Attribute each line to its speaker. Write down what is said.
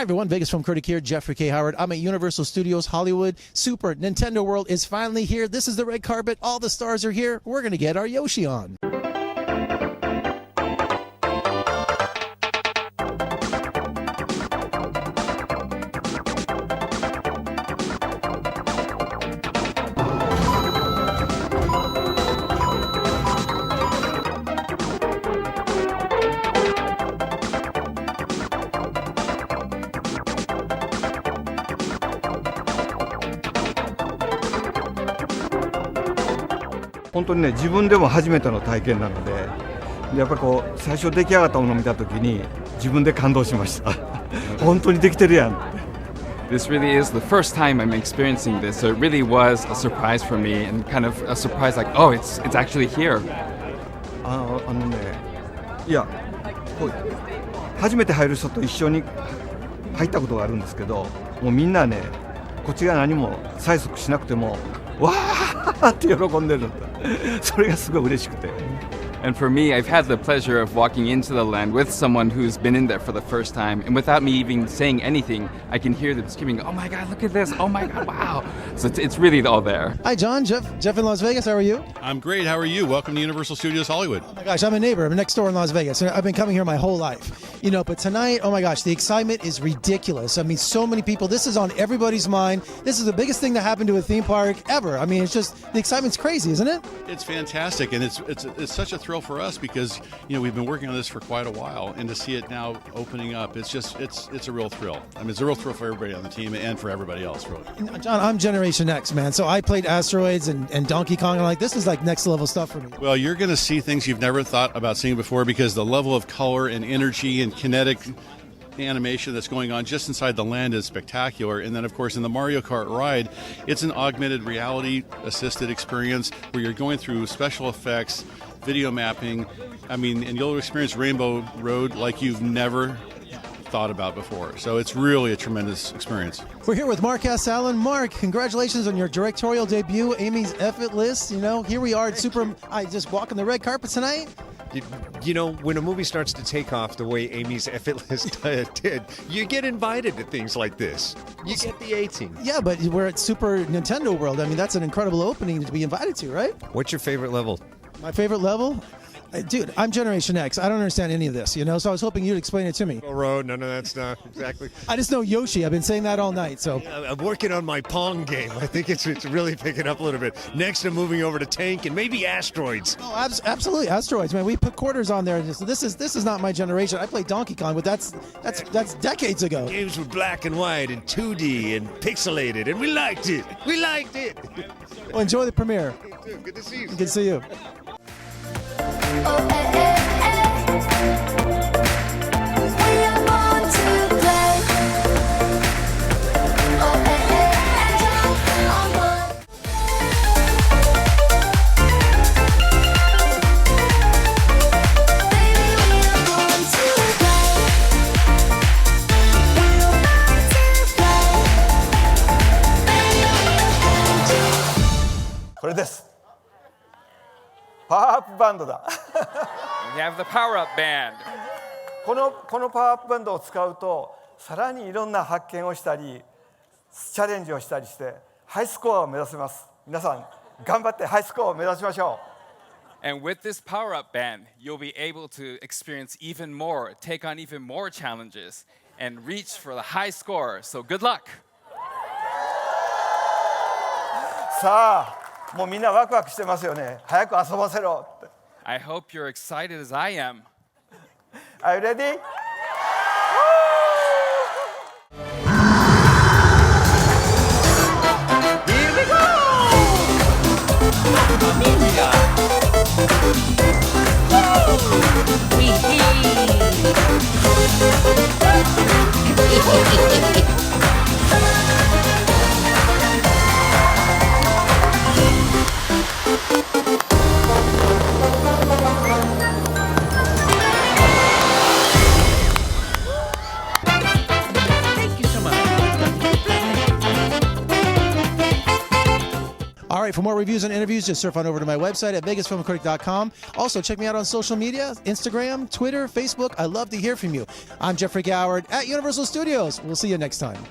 Speaker 1: Hi, everyone. Vegas Film Critic here. Jeffrey K. Howard. I'm at Universal Studios Hollywood. Super Nintendo World is finally here. This is the red carpet. All the stars are here. We're going to get our Yoshi on.
Speaker 2: 本当にね、自分でも初めての体験なので、やっぱりこう最初出来上がったものを見たときに自分で感動しました。本当にできてるやんって。
Speaker 3: This really is the first time I'm experiencing this, so it really was a surprise for me, and kind of a surprise like, oh, it's actually here.
Speaker 2: いや、こう初めて入る人と一緒に入ったことがあるんですけど、もうみんなね、こっちが何も催促しなくてもわーって喜んでるんだ。それがすごい嬉しくて。
Speaker 3: And for me, I've had the pleasure of walking into the land with someone who's been in there for the first time, and without me even saying anything, I can hear them screaming, "Oh my God, look at this! Oh my God, wow!" So it's really all there.
Speaker 1: Hi, John. Jeff in Las Vegas. How are you?
Speaker 4: I'm great. How are you? Welcome to Universal Studios Hollywood.
Speaker 1: Oh my gosh, I'm a neighbor. I'm next door in Las Vegas. I've been coming here my whole life. You know, but tonight, oh my gosh, the excitement is ridiculous. I mean, so many people. This is on everybody's mind. This is the biggest thing that happened to a theme park ever. I mean, it's just, the excitement's crazy, isn't it?
Speaker 4: It's fantastic, and it's such a thrill for us because, you know, we've been working on this for quite a while, and to see it now opening up, it's a real thrill. I mean, it's a real thrill for everybody on the team and for everybody else, really.
Speaker 1: John, I'm Generation X, man. So I played Asteroids and Donkey Kong, and this is like next level stuff for me.
Speaker 4: Well, you're going to see things you've never thought about seeing before because the level of color and energy and kinetic animation that's going on just inside the land is spectacular. And then, of course, in the Mario Kart ride, it's an augmented reality assisted experience where you're going through special effects, video mapping. I mean, and you'll experience Rainbow Road like you've never thought about before. So it's really a tremendous experience.
Speaker 1: We're here with Mark S. Allen. Mark, congratulations on your directorial debut, Amy's Effortless. You know, here we are at I just walking the red carpet tonight.
Speaker 5: You know, when a movie starts to take off the way Amy's Effortless did, you get invited to things like this. You get the 18.
Speaker 1: Yeah, but we're at Super Nintendo World. I mean, that's an incredible opening to be invited to, right?
Speaker 5: What's your favorite level?
Speaker 1: My favorite level? Dude, I'm Generation X. I don't understand any of this, you know, so I was hoping you'd explain it to me.
Speaker 5: Road, no, that's not exactly.
Speaker 1: I just know Yoshi. I've been saying that all night, so.
Speaker 5: Yeah, I'm working on my Pong game. I think it's really picking up a little bit. Next, I'm moving over to Tank and maybe Asteroids.
Speaker 1: Oh, absolutely. Asteroids, man. We put quarters on there. This is not my generation. I played Donkey Kong, but that's decades ago.
Speaker 5: Games were black and white and 2D and pixelated, and we liked it. We liked it.
Speaker 1: Well, enjoy the premiere.
Speaker 5: Good to see you.
Speaker 1: Good to see you.
Speaker 6: Oh, hey, hey, hey. We are born to play. Oh, hey, hey, hey. On board. Baby, we are born to play. We are born to play. Baby, we are born to.
Speaker 7: これです。パワーアップバンドだ。
Speaker 3: We have the power-up band.
Speaker 7: このパワーアップバンドを使うとさらにいろんな発見をしたりチャレンジをしたりしてハイスコアを目指せます。皆さん頑張ってハイスコアを目指しましょ
Speaker 3: う。And with this power-up band, you'll be able to experience even more, take on even more challenges, and reach for the high score. So good luck.
Speaker 7: さあ、もうみんなワクワクしてますよね。早く遊ばせろって。
Speaker 3: I hope you're excited as I am.
Speaker 7: Are you ready? Here we go!
Speaker 1: right, for more reviews and interviews, just surf on over to my website at vegasfilmcritic.com. Also, check me out on social media, Instagram, Twitter, Facebook. I love to hear from you. I'm Jeffrey Goward at Universal Studios. We'll see you next time.